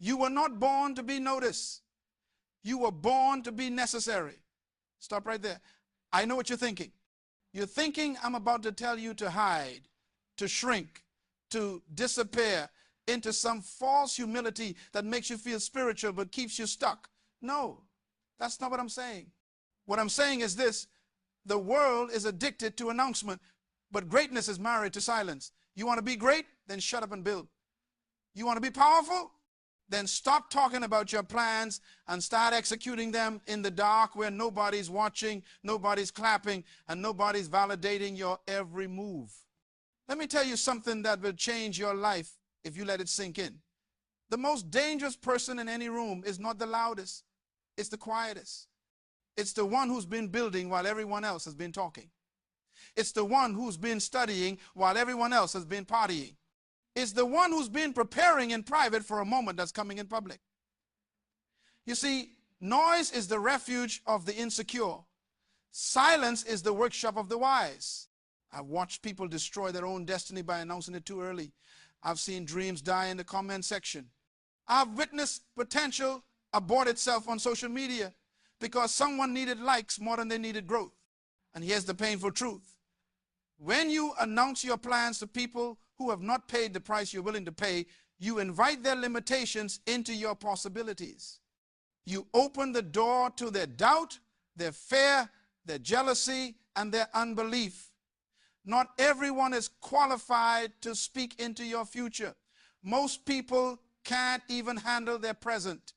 You were not born to be noticed. You were born to be necessary. Stop right there. I know what you're thinking. You're thinking I'm about to tell you to hide, to shrink, to disappear into some false humility that makes you feel spiritual but keeps you stuck. No, that's not what I'm saying. What I'm saying is this: the world is addicted to announcement, but greatness is married to silence. You want to be great? Then shut up and build. You want to be powerful? Then stop talking about your plans and start executing them in the dark where nobody's watching, nobody's clapping, and nobody's validating your every move. Let me tell you something that will change your life if you let it sink in. The most dangerous person in any room is not the loudest, it's the quietest. It's the one who's been building while everyone else has been talking. It's the one who's been studying while everyone else has been partying. It's the one who's been preparing in private for a moment that's coming in public. You see, noise is the refuge of the insecure. Silence is the workshop of the wise. I've watched people destroy their own destiny by announcing it too early. I've seen dreams die in the comment section. I've witnessed potential abort itself on social media because someone needed likes more than they needed growth. And here's the painful truth. When you announce your plans to people who have not paid the price you're willing to pay, you invite their limitations into your possibilities. You open the door to their doubt, their fear, their jealousy, and their unbelief. Not everyone is qualified to speak into your future. Most people can't even handle their present.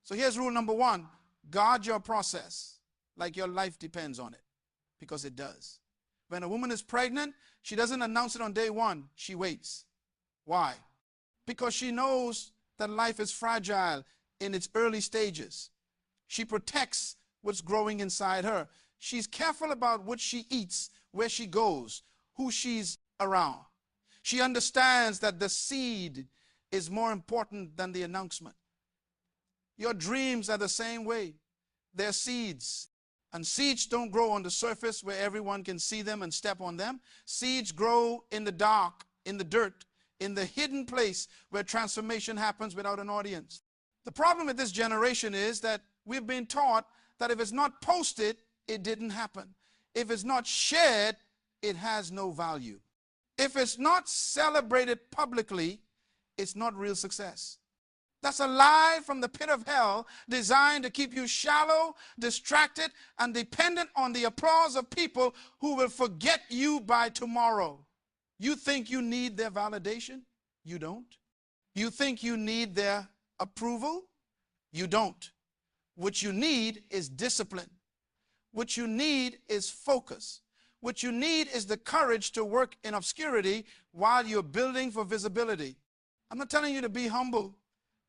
So here's rule number one: guard your process like your life depends on it, because it does. When a woman is pregnant, she doesn't announce it on day one. She waits. Why? Because she knows that life is fragile in its early stages. She protects what's growing inside her. She's careful about what she eats, where she goes, who she's around. She understands that the seed is more important than the announcement. Your dreams are the same way. They're seeds. And seeds don't grow on the surface where everyone can see them and step on them. Seeds grow in the dark, in the dirt, in the hidden place where transformation happens without an audience. The problem with this generation is that we've been taught that if it's not posted, it didn't happen. If it's not shared, it has no value. If it's not celebrated publicly, it's not real success. That's a lie from the pit of hell designed to keep you shallow, distracted, and dependent on the applause of people who will forget you by tomorrow. You think you need their validation? You don't. You think you need their approval? You don't. What you need is discipline. What you need is focus. What you need is the courage to work in obscurity while you're building for visibility. I'm not telling you to be humble.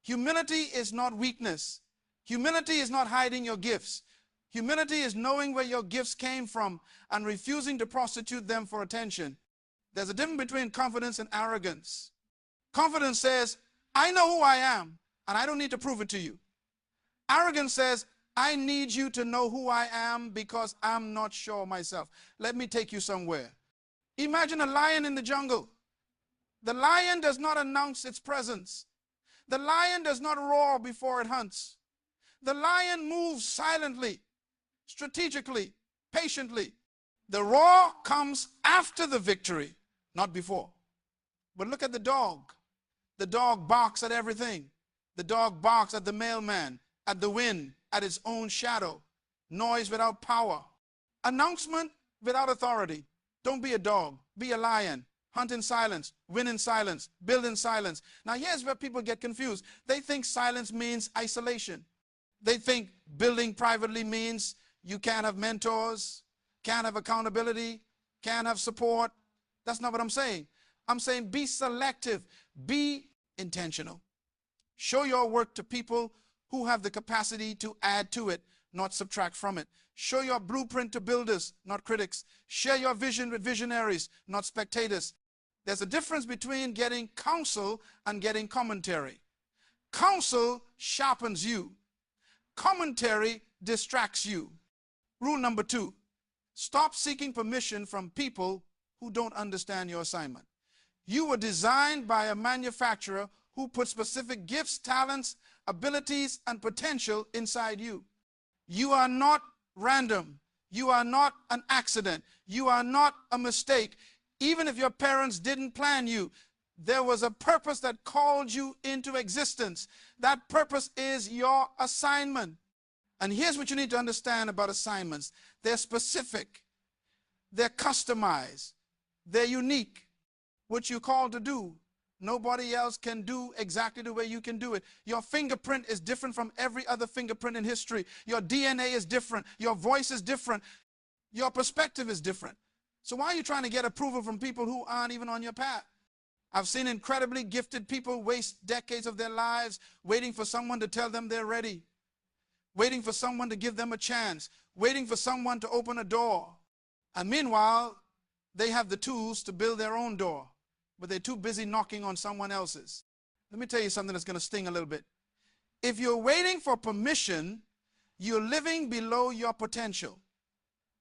Humility is not weakness. Humility is not hiding your gifts. Humility is knowing where your gifts came from and refusing to prostitute them for attention. There's a difference between confidence and arrogance. Confidence says, I know who I am, and I don't need to prove it to you. Arrogance says, I need you to know who I am because I'm not sure myself. Let me take you somewhere. Imagine a lion in the jungle. The lion does not announce its presence. The lion does not roar before it hunts. The lion moves silently, strategically, patiently. The roar comes after the victory, not before. But look at the dog. The dog barks at everything. The dog barks at the mailman, at the wind, at its own shadow. Noise without power. Announcement without authority. Don't be a dog, be a lion. Hunt in silence, win in silence, build in silence. Now here's where people get confused. They think silence means isolation. They think building privately means you can't have mentors, can't have accountability, can't have support. That's not what I'm saying. I'm saying be selective, be intentional. Show your work to people who have the capacity to add to it, not subtract from it. Show your blueprint to builders, not critics. Share your vision with visionaries, not spectators. There's a difference between getting counsel and getting commentary. Counsel sharpens you. Commentary distracts you. Rule number 2, stop seeking permission from people who don't understand your assignment. You were designed by a manufacturer who put specific gifts, talents, abilities, and potential inside you. You are not random. You are not an accident. You are not a mistake. Even if your parents didn't plan you, there was a purpose that called you into existence. That purpose is your assignment. And here's what you need to understand about assignments. They're specific. They're customized. They're unique. What you're called to do, nobody else can do exactly the way you can do it. Your fingerprint is different from every other fingerprint in history. Your DNA is different. Your voice is different. Your perspective is different. So why are you trying to get approval from people who aren't even on your path? I've seen incredibly gifted people waste decades of their lives waiting for someone to tell them they're ready, waiting for someone to give them a chance, waiting for someone to open a door. And meanwhile, they have the tools to build their own door, but they're too busy knocking on someone else's. Let me tell you something that's going to sting a little bit. If you're waiting for permission, you're living below your potential.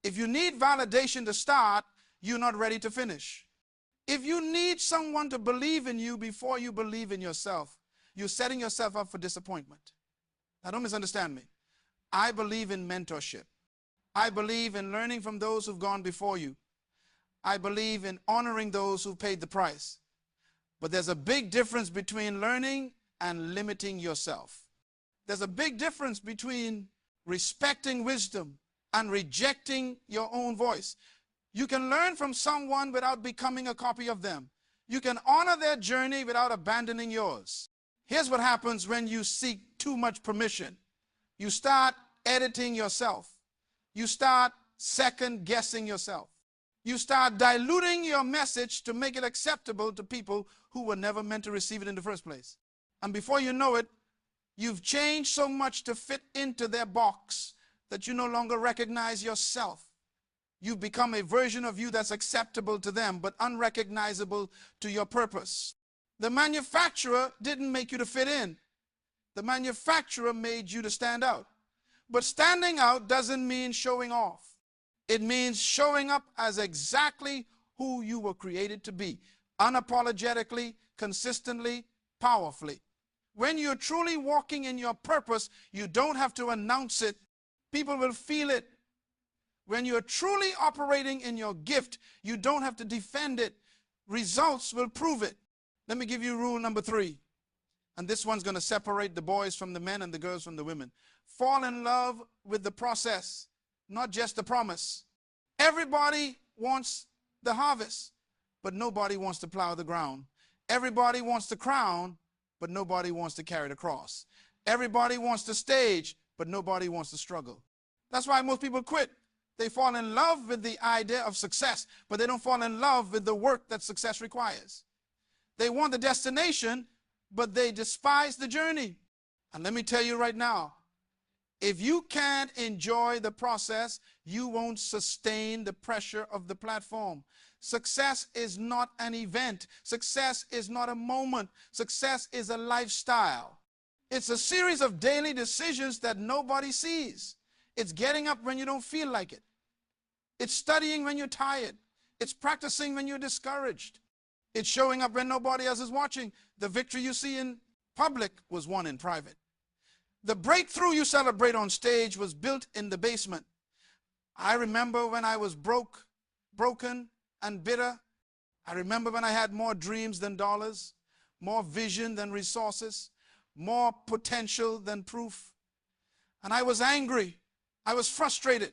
If you need validation to start, you're not ready to finish. If you need someone to believe in you before you believe in yourself, you're setting yourself up for disappointment. Now, don't misunderstand me. I believe in mentorship. I believe in learning from those who've gone before you. I believe in honoring those who've paid the price. But there's a big difference between learning and limiting yourself. There's a big difference between respecting wisdom and rejecting your own voice. You can learn from someone without becoming a copy of them. You can honor their journey without abandoning yours. Here's what happens when you seek too much permission. You start editing yourself. You start second-guessing yourself. You start diluting your message to make it acceptable to people who were never meant to receive it in the first place. And before you know it, you've changed so much to fit into their box that you no longer recognize yourself. You've become a version of you that's acceptable to them, but unrecognizable to your purpose. The manufacturer didn't make you to fit in. The manufacturer made you to stand out. But standing out doesn't mean showing off. It means showing up as exactly who you were created to be, unapologetically, consistently, powerfully. When you're truly walking in your purpose, you don't have to announce it. People will feel it. When you're truly operating in your gift, you don't have to defend it. Results will prove it. Let me give you rule number 3. And this one's going to separate the boys from the men and the girls from the women. Fall in love with the process, not just the promise. Everybody wants the harvest, but nobody wants to plow the ground. Everybody wants the crown, but nobody wants to carry the cross. Everybody wants the stage, but nobody wants to struggle. That's why most people quit. They fall in love with the idea of success, but they don't fall in love with the work that success requires. They want the destination, but they despise the journey. And let me tell you right now, if you can't enjoy the process, you won't sustain the pressure of the platform. Success is not an event. Success is not a moment. Success is a lifestyle. It's a series of daily decisions that nobody sees. It's getting up when you don't feel like it. It's studying when you're tired. It's practicing when you're discouraged. It's showing up when nobody else is watching. The victory you see in public was won in private. The breakthrough you celebrate on stage was built in the basement. I remember when I was broken and bitter. I remember when I had more dreams than dollars, more vision than resources, more potential than proof. And I was angry. I was frustrated.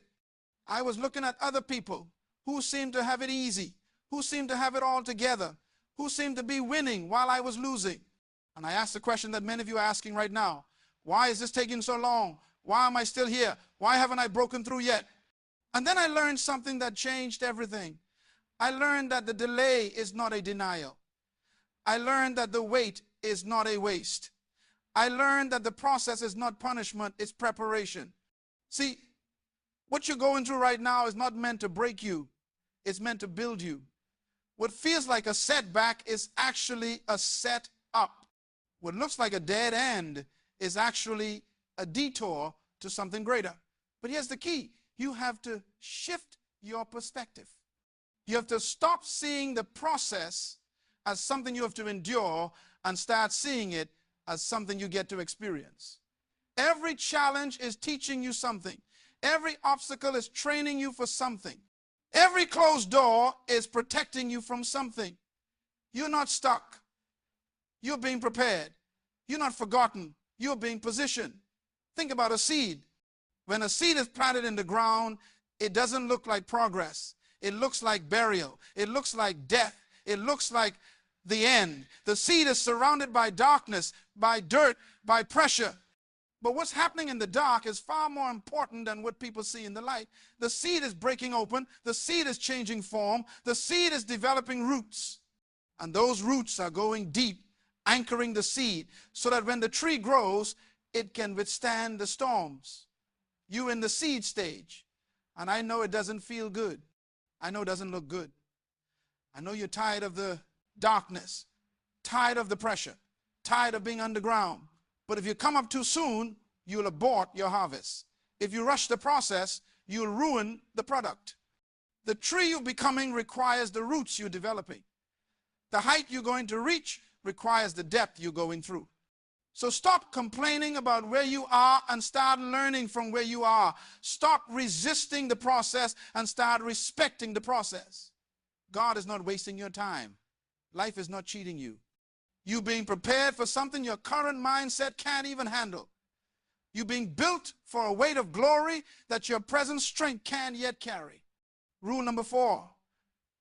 I was looking at other people who seemed to have it easy, who seemed to have it all together, who seemed to be winning while I was losing. And I asked the question that many of you are asking right now. Why is this taking so long? Why am I still here? Why haven't I broken through yet? And then I learned something that changed everything. I learned that the delay is not a denial. I learned that the wait is not a waste. I learned that the process is not punishment, it's preparation. See, what you're going through right now is not meant to break you. It's meant to build you. What feels like a setback is actually a set up. What looks like a dead end is actually a detour to something greater. But here's the key. You have to shift your perspective. You have to stop seeing the process as something you have to endure and start seeing it as something you get to experience. Every challenge is teaching you something. Every obstacle is training you for something. Every closed door is protecting you from something. You're not stuck. You're being prepared. You're not forgotten. You're being positioned. Think about a seed. When a seed is planted in the ground, it doesn't look like progress. It looks like burial. It looks like death. It looks like the end. The seed is surrounded by darkness, by dirt, by pressure. But what's happening in the dark is far more important than what people see in the light. The seed is breaking open. The seed is changing form. The seed is developing roots. And those roots are going deep, anchoring the seed so that when the tree grows, it can withstand the storms. You in the seed stage. And I know it doesn't feel good. I know it doesn't look good. I know you're tired of the darkness, tired of the pressure, tired of being underground. But if you come up too soon, you'll abort your harvest. If you rush the process, you'll ruin the product. The tree you're becoming requires the roots you're developing. The height you're going to reach requires the depth you're going through. So stop complaining about where you are and start learning from where you are. Stop resisting the process and start respecting the process. God is not wasting your time. Life is not cheating you. You being prepared for something your current mindset can't even handle. You being built for a weight of glory that your present strength can't yet carry. Rule number 4,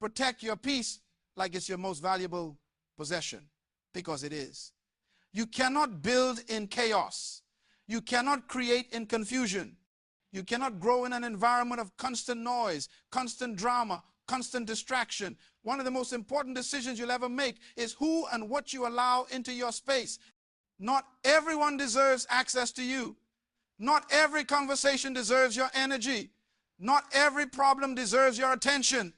protect your peace like it's your most valuable possession, because it is. You cannot build in chaos. You cannot create in confusion. You cannot grow in an environment of constant noise, constant drama, constant distraction. One of the most important decisions you'll ever make is who and what you allow into your space. Not everyone deserves access to you. Not every conversation deserves your energy. Not every problem deserves your attention.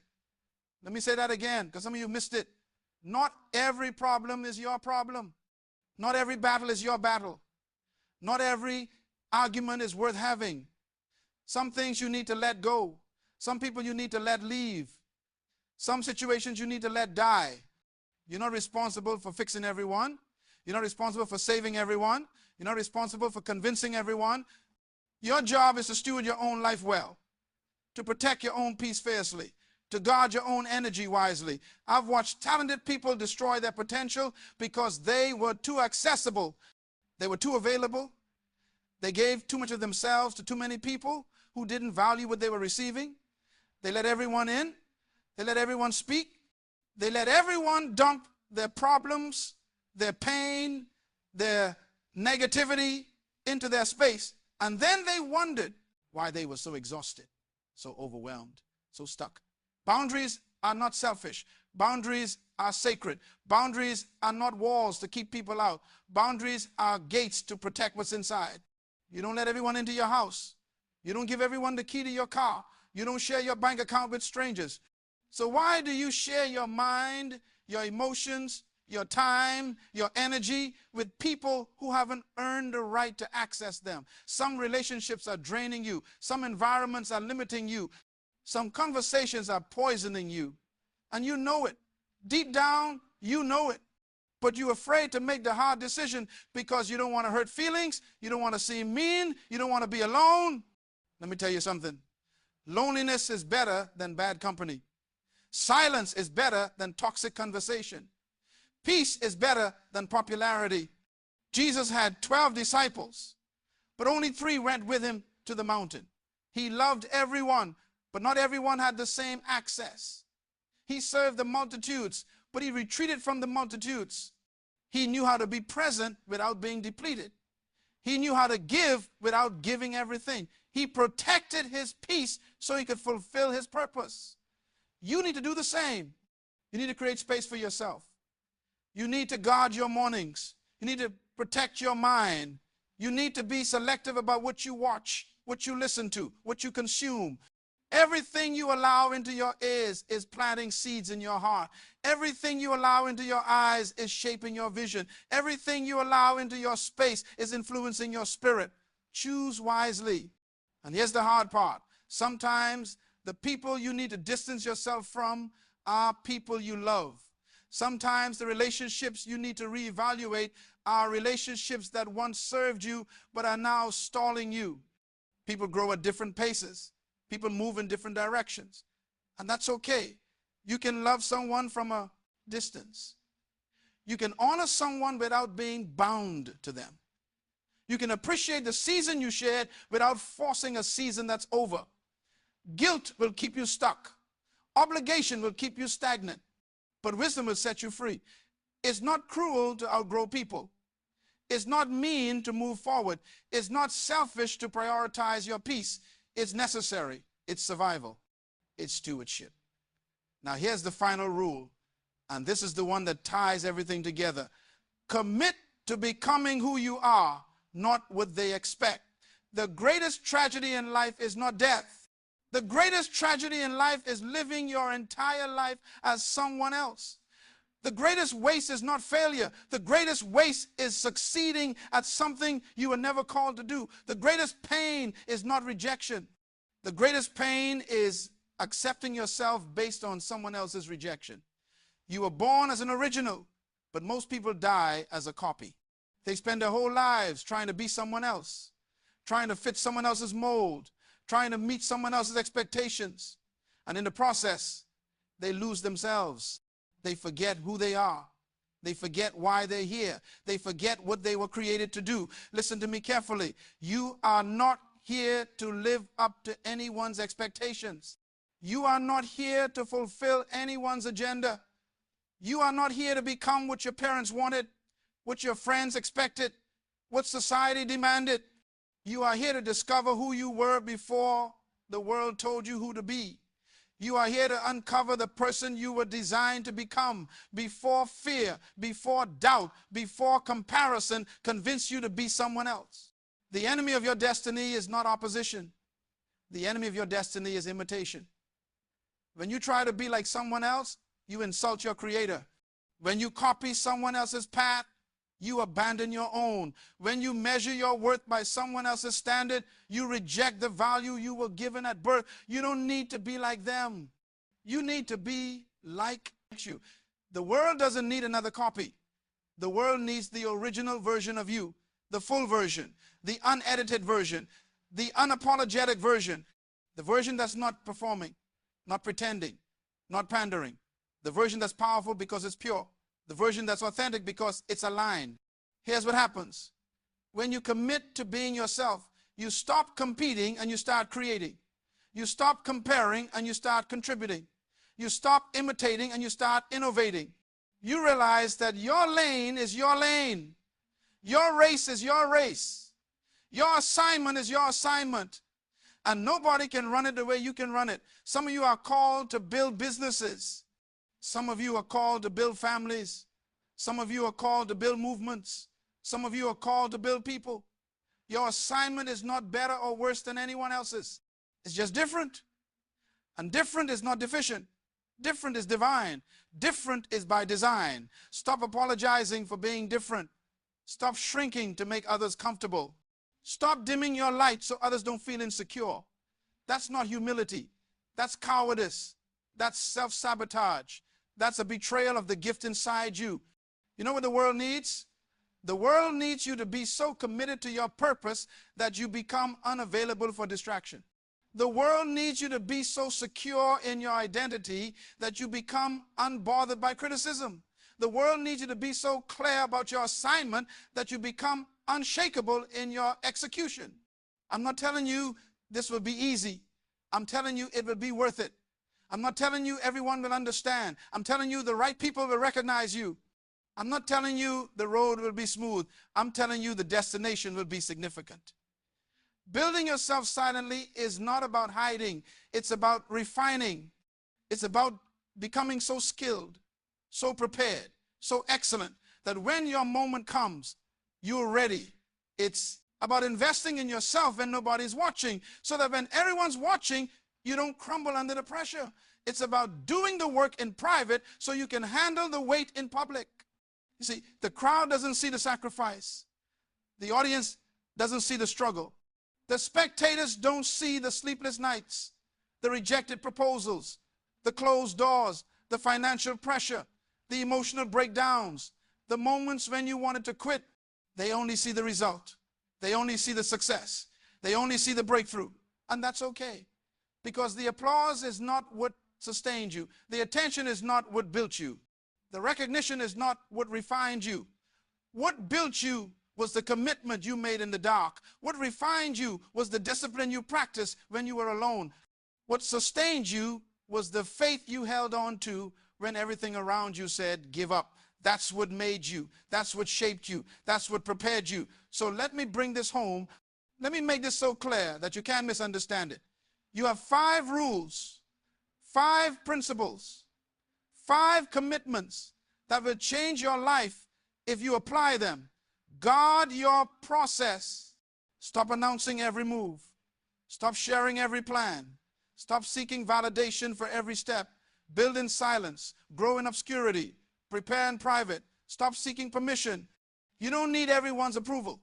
Let me say that again, because some of you missed it. Not every problem is your problem. Not every battle is your battle. Not every argument is worth having. Some things you need to let go. Some people you need to let leave. Some situations you need to let die. You're not responsible for fixing everyone. You're not responsible for saving everyone. You're not responsible for convincing everyone. Your job is to steward your own life well, to protect your own peace fiercely, to guard your own energy wisely. I've watched talented people destroy their potential because they were too accessible. They were too available. They gave too much of themselves to too many people who didn't value what they were receiving. They let everyone in. They let everyone speak. They let everyone dump their problems, their pain, their negativity into their space. And then they wondered why they were so exhausted, so overwhelmed, so stuck. Boundaries are not selfish. Boundaries are sacred. Boundaries are not walls to keep people out. Boundaries are gates to protect what's inside. You don't let everyone into your house. You don't give everyone the key to your car. You don't share your bank account with strangers. So why do you share your mind, your emotions, your time, your energy with people who haven't earned the right to access them? Some relationships are draining you. Some environments are limiting you. Some conversations are poisoning you. And you know it. Deep down, you know it. But you're afraid to make the hard decision because you don't want to hurt feelings. You don't want to seem mean. You don't want to be alone. Let me tell you something. Loneliness is better than bad company. Silence is better than toxic conversation. Peace is better than popularity. Jesus had 12 disciples, but only 3 went with him to the mountain. He loved everyone, but not everyone had the same access. He served the multitudes, but he retreated from the multitudes. He knew how to be present without being depleted. He knew how to give without giving everything. He protected his peace so he could fulfill his purpose. You need to do the same. You need to create space for yourself. You need to guard your mornings. You need to protect your mind. You need to be selective about what you watch, what you listen to, what you consume. Everything you allow into your ears is planting seeds in your heart. Everything you allow into your eyes is shaping your vision. Everything you allow into your space is influencing your spirit. Choose wisely. And here's the hard part. Sometimes the people you need to distance yourself from are people you love. Sometimes the relationships you need to reevaluate are relationships that once served you but are now stalling you. People grow at different paces. People move in different directions. And that's okay. You can love someone from a distance. You can honor someone without being bound to them. You can appreciate the season you shared without forcing a season that's over. Guilt will keep you stuck. Obligation will keep you stagnant. But wisdom will set you free. It's not cruel to outgrow people. It's not mean to move forward. It's not selfish to prioritize your peace. It's necessary. It's survival. It's stewardship. Now here's the final rule, and this is the one that ties everything together. Commit to becoming who you are, not what they expect. The greatest tragedy in life is not death. The greatest tragedy in life is living your entire life as someone else. The greatest waste is not failure. The greatest waste is succeeding at something you were never called to do. The greatest pain is not rejection. The greatest pain is accepting yourself based on someone else's rejection. You were born as an original, but most people die as a copy. They spend their whole lives trying to be someone else, trying to fit someone else's mold, trying to meet someone else's expectations. And in the process, they lose themselves. They forget who they are. They forget why they're here. They forget what they were created to do. Listen to me carefully. You are not here to live up to anyone's expectations. You are not here to fulfill anyone's agenda. You are not here to become what your parents wanted, what your friends expected, what society demanded. You are here to discover who you were before the world told you who to be. You are here to uncover the person you were designed to become before fear, before doubt, before comparison convince you to be someone else. The enemy of your destiny is not opposition. The enemy of your destiny is imitation. When you try to be like someone else, you insult your Creator. When you copy someone else's path, you abandon your own. When you measure your worth by someone else's standard, you reject the value you were given at birth. You don't need to be like them. You need to be like you. The world doesn't need another copy. The world needs the original version of you, the full version, the unedited version, the unapologetic version, the version that's not performing, not pretending, not pandering, the version that's powerful because it's pure, the version that's authentic because it's aligned. Here's what happens. When you commit to being yourself, you stop competing and you start creating. You stop comparing and you start contributing. You stop imitating and you start innovating. You realize that your lane is your lane. Your race is your race. Your assignment is your assignment. And nobody can run it the way you can run it. Some of you are called to build businesses. Some of you are called to build families. Some of you are called to build movements. Some of you are called to build people. Your assignment is not better or worse than anyone else's. It's just different. And different is not deficient. Different is divine. Different is by design. Stop apologizing for being different. Stop shrinking to make others comfortable. Stop dimming your light so others don't feel insecure. That's not humility. That's cowardice. That's self-sabotage. That's a betrayal of the gift inside you. You know what the world needs? The world needs you to be so committed to your purpose that you become unavailable for distraction. The world needs you to be so secure in your identity that you become unbothered by criticism. The world needs you to be so clear about your assignment that you become unshakable in your execution. I'm not telling you this will be easy. I'm telling you it will be worth it. I'm not telling you everyone will understand. I'm telling you the right people will recognize you. I'm not telling you the road will be smooth. I'm telling you the destination will be significant. Building yourself silently is not about hiding. It's about refining. It's about becoming so skilled, so prepared, so excellent that when your moment comes, you're ready. It's about investing in yourself when nobody's watching, so that when everyone's watching, you don't crumble under the pressure. It's about doing the work in private so you can handle the weight in public. You see, the crowd doesn't see the sacrifice. The audience doesn't see the struggle. The spectators don't see the sleepless nights, the rejected proposals, the closed doors, the financial pressure, the emotional breakdowns, the moments when you wanted to quit, they only see the result. They only see the success. They only see the breakthrough. And that's okay. Because the applause is not what sustained you. The attention is not what built you. The recognition is not what refined you. What built you was the commitment you made in the dark. What refined you was the discipline you practiced when you were alone. What sustained you was the faith you held on to when everything around you said, give up. That's what made you. That's what shaped you. That's what prepared you. So let me bring this home. Let me make this so clear that you can't misunderstand it. You have 5 rules, 5 principles, 5 commitments that will change your life if you apply them. Guard your process. Stop announcing every move. Stop sharing every plan. Stop seeking validation for every step. Build in silence. Grow in obscurity. Prepare in private. Stop seeking permission. You don't need everyone's approval.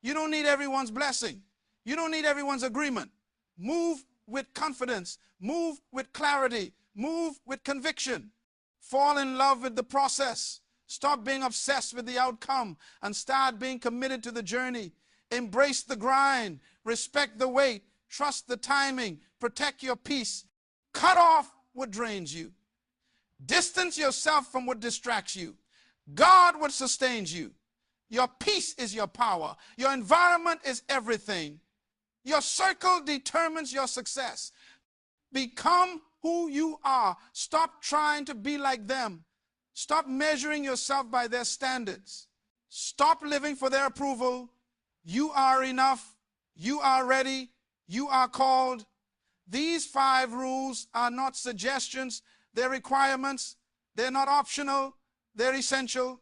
You don't need everyone's blessing. You don't need everyone's agreement. Move with confidence. Move with clarity. Move with conviction. Fall in love with the process. Stop being obsessed with the outcome and start being committed to the journey. Embrace the grind. Respect the wait. Trust the timing. Protect your peace. Cut off what drains you. Distance yourself from what distracts you. Guard what sustains you. Your peace is your power. Your environment is everything. Your circle determines your success. Become who you are. Stop trying to be like them. Stop measuring yourself by their standards. Stop living for their approval. You are enough. You are ready. You are called. These 5 rules are not suggestions. They're requirements. They're not optional. They're essential.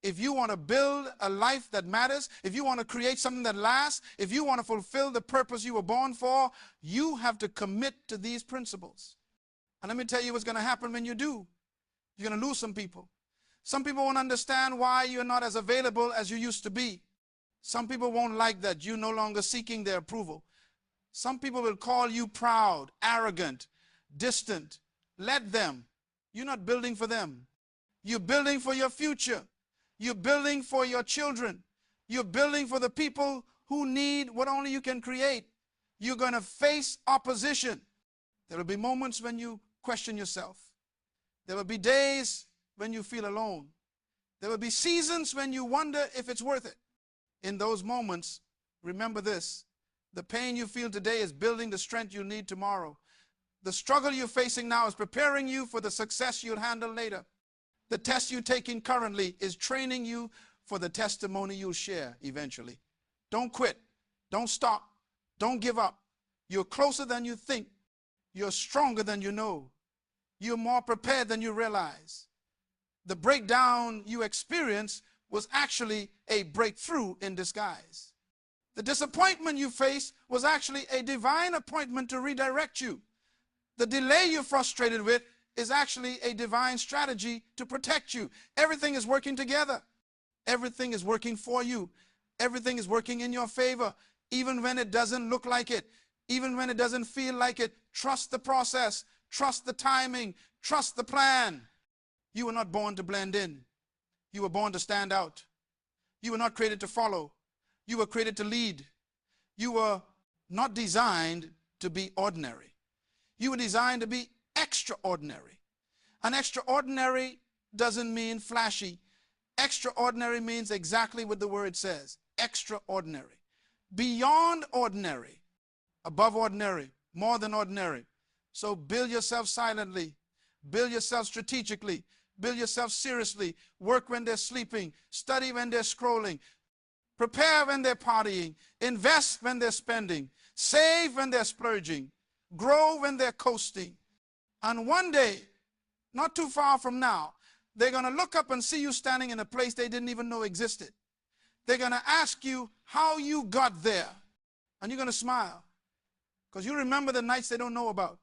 If you want to build a life that matters, if you want to create something that lasts, if you want to fulfill the purpose you were born for, you have to commit to these principles. And let me tell you what's going to happen when you do. You're going to lose some people. Some people won't understand why you're not as available as you used to be. Some people won't like that you're no longer seeking their approval. Some people will call you proud, arrogant, distant. Let them. You're not building for them. You're building for your future. You're building for your children. You're building for the people who need what only you can create. You're going to face opposition. There will be moments when you question yourself. There will be days when you feel alone. There will be seasons when you wonder if it's worth it. In those moments, remember this. The pain you feel today is building the strength you'll need tomorrow. The struggle you're facing now is preparing you for the success you'll handle later. The test you're taking currently is training you for the testimony you'll share eventually. Don't quit. Don't stop. Don't give up. You're closer than you think. You're stronger than you know. You're more prepared than you realize. The breakdown you experienced was actually a breakthrough in disguise. The disappointment you faced was actually a divine appointment to redirect you. The delay you're frustrated with is actually a divine strategy to protect you. Everything is working together. Everything is working for you. Everything is working in your favor, even when it doesn't look like it, even when it doesn't feel like it. Trust the process. Trust the timing. Trust the plan. You were not born to blend in. You were born to stand out. You were not created to follow. You were created to lead. You were not designed to be ordinary. You were designed to be extraordinary. And extraordinary doesn't mean flashy. Extraordinary means exactly what the word says. Extraordinary. Beyond ordinary. Above ordinary. More than ordinary. So build yourself silently. Build yourself strategically. Build yourself seriously. Work when they're sleeping. Study when they're scrolling. Prepare when they're partying. Invest when they're spending. Save when they're splurging. Grow when they're coasting. And one day, not too far from now, they're going to look up and see you standing in a place they didn't even know existed. They're going to ask you how you got there. And you're going to smile. Because you remember the nights they don't know about.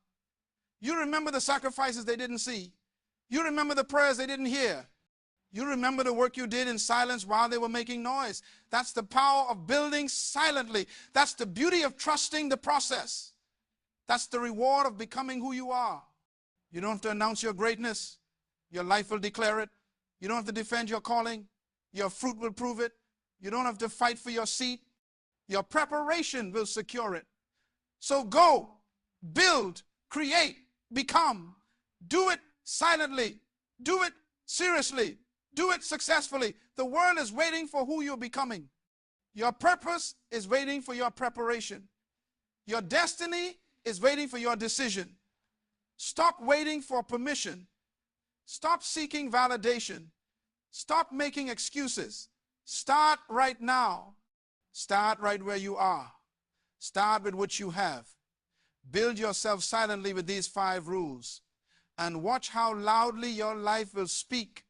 You remember the sacrifices they didn't see. You remember the prayers they didn't hear. You remember the work you did in silence while they were making noise. That's the power of building silently. That's the beauty of trusting the process. That's the reward of becoming who you are. You don't have to announce your greatness. Your life will declare it. You don't have to defend your calling. Your fruit will prove it. You don't have to fight for your seat. Your preparation will secure it. So go, build, create, become. Do it silently. Do it seriously. Do it successfully. The world is waiting for who you're becoming. Your purpose is waiting for your preparation. Your destiny is waiting for your decision. Stop waiting for permission. Stop seeking validation. Stop making excuses. Start right now. Start right where you are. Start with what you have. Build yourself silently with these 5 rules and watch how loudly your life will speak